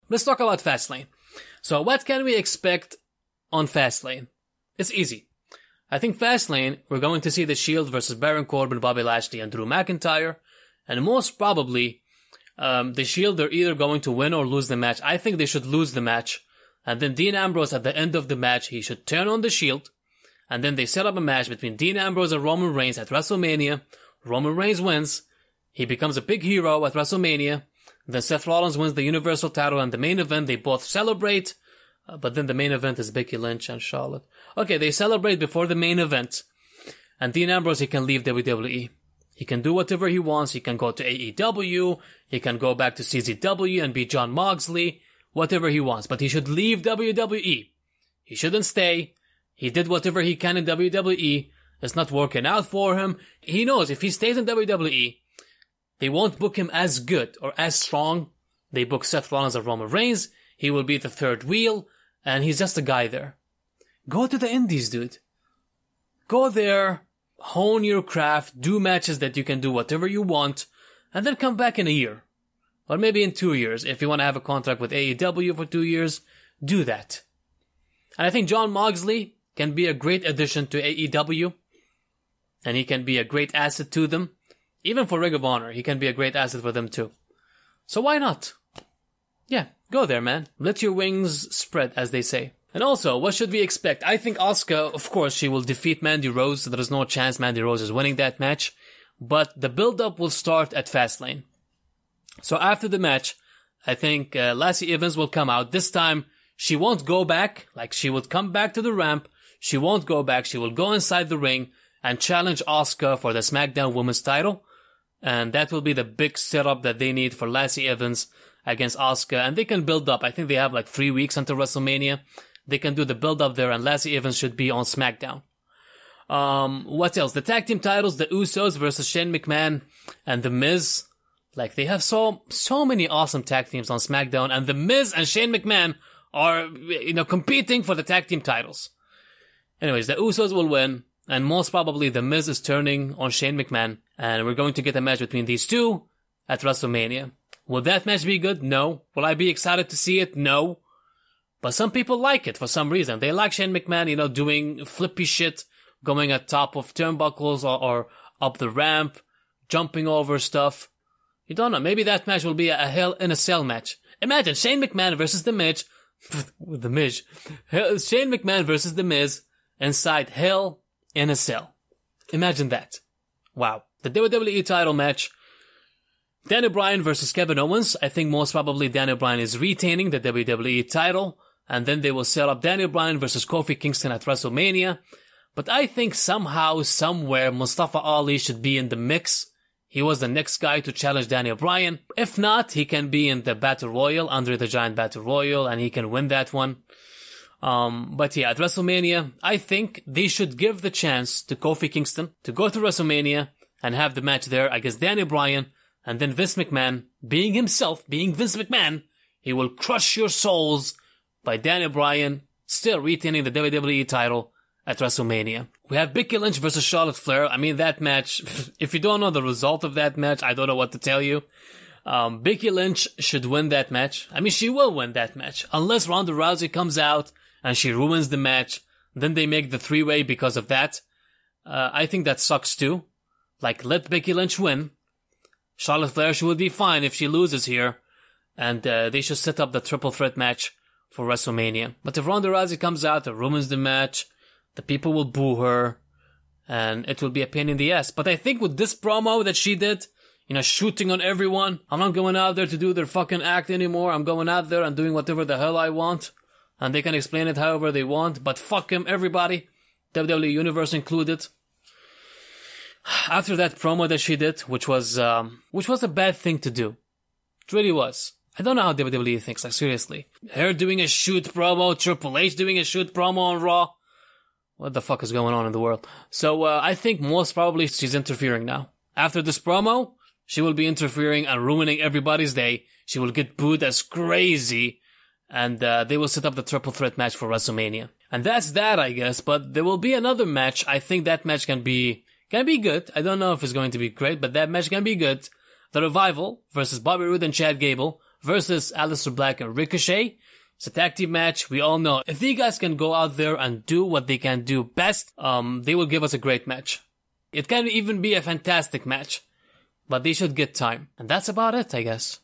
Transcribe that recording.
Let's talk about Fastlane. So what can we expect on Fastlane? It's easy. I think Fastlane, we're going to see The Shield versus Baron Corbin, Bobby Lashley, and Drew McIntyre. And most probably, The Shield are either going to win or lose the match. I think they should lose the match. And then Dean Ambrose, at the end of the match, he should turn on The Shield. And then they set up a match between Dean Ambrose and Roman Reigns at WrestleMania. Roman Reigns wins. He becomes a big hero at WrestleMania. Then Seth Rollins wins the Universal title, and the main event, they both celebrate. But then the main event is Becky Lynch and Charlotte. Okay, they celebrate before the main event. And Dean Ambrose, he can leave WWE. He can do whatever he wants. He can go to AEW. He can go back to CZW and be Jon Moxley. Whatever he wants. But he should leave WWE. He shouldn't stay. He did whatever he can in WWE. It's not working out for him. He knows if he stays in WWE, they won't book him as good or as strong. They book Seth Rollins and Roman Reigns. He will be the third wheel. And he's just a guy there. Go to the indies, dude. Go there, hone your craft, do matches that you can do whatever you want, and then come back in a year. Or maybe in 2 years. If you want to have a contract with AEW for 2 years, do that. And I think Jon Moxley can be a great addition to AEW. And he can be a great asset to them. Even for Ring of Honor, he can be a great asset for them too. So why not? Yeah, go there, man. Let your wings spread, as they say. And also, what should we expect? I think Asuka, of course, she will defeat Mandy Rose. So there is no chance Mandy Rose is winning that match. But the build-up will start at Fastlane. So after the match, I think Lacey Evans will come out. This time, she won't go back. Like, she would come back to the ramp. She won't go back. She will go inside the ring and challenge Asuka for the SmackDown Women's title. And that will be the big setup that they need for Lacey Evans against Asuka. And they can build up. I think they have like 3 weeks until WrestleMania. They can do the build up there, and Lacey Evans should be on SmackDown. What else? The tag team titles, the Usos versus Shane McMahon and The Miz. Like, they have so many awesome tag teams on SmackDown, and The Miz and Shane McMahon are, competing for the tag team titles. Anyways, the Usos will win, and most probably The Miz is turning on Shane McMahon, and we're going to get a match between these two at WrestleMania. Will that match be good? No. Will I be excited to see it? No. But some people like it for some reason. They like Shane McMahon, doing flippy shit, going at top of turnbuckles or up the ramp, jumping over stuff. You don't know. Maybe that match will be a Hell in a Cell match. Imagine Shane McMahon versus The Miz. The Miz. Shane McMahon versus The Miz inside Hell in a Cell. Imagine that. Wow. The WWE title match. Daniel Bryan versus Kevin Owens. I think most probably Daniel Bryan is retaining the WWE title. And then they will set up Daniel Bryan versus Kofi Kingston at WrestleMania. But I think somehow, somewhere, Mustafa Ali should be in the mix. He was the next guy to challenge Daniel Bryan. If not, he can be in the Battle Royal, Andre the Giant Battle Royal, and he can win that one. But yeah, at WrestleMania, I think they should give the chance to Kofi Kingston to go to WrestleMania and have the match there against Daniel Bryan. And then Vince McMahon, being Vince McMahon, he will crush your souls by Daniel Bryan still retaining the WWE title at WrestleMania. We have Becky Lynch versus Charlotte Flair. I mean, that match, if you don't know the result of that match, I don't know what to tell you. Becky Lynch should win that match. I mean, she will win that match. Unless Ronda Rousey comes out and she ruins the match, then they make the three-way because of that. I think that sucks too. Like, let Becky Lynch win. Charlotte Flair, she would be fine if she loses here. And they should set up the triple threat match for WrestleMania. But if Ronda Rousey comes out and ruins the match, the people will boo her, and it will be a pain in the ass. But I think with this promo that she did, shooting on everyone, I'm not going out there to do their fucking act anymore. I'm going out there and doing whatever the hell I want. And they can explain it however they want. But fuck him, everybody. WWE Universe included. After that promo that she did, which was a bad thing to do. It really was. I don't know how WWE thinks, like, seriously. Her doing a shoot promo, Triple H doing a shoot promo on Raw. What the fuck is going on in the world? So, I think most probably she's interfering now. After this promo, she will be interfering and ruining everybody's day. She will get booed as crazy. And, they will set up the triple threat match for WrestleMania. And that's that, I guess. But there will be another match. I think that match can be good. I don't know if it's going to be great, but that match can be good. The Revival versus Bobby Roode and Chad Gable versus Alistair Black and Ricochet. It's a tag team match. We all know if these guys can go out there and do what they can do best, they will give us a great match. It can even be a fantastic match, but they should get time. And that's about it, I guess.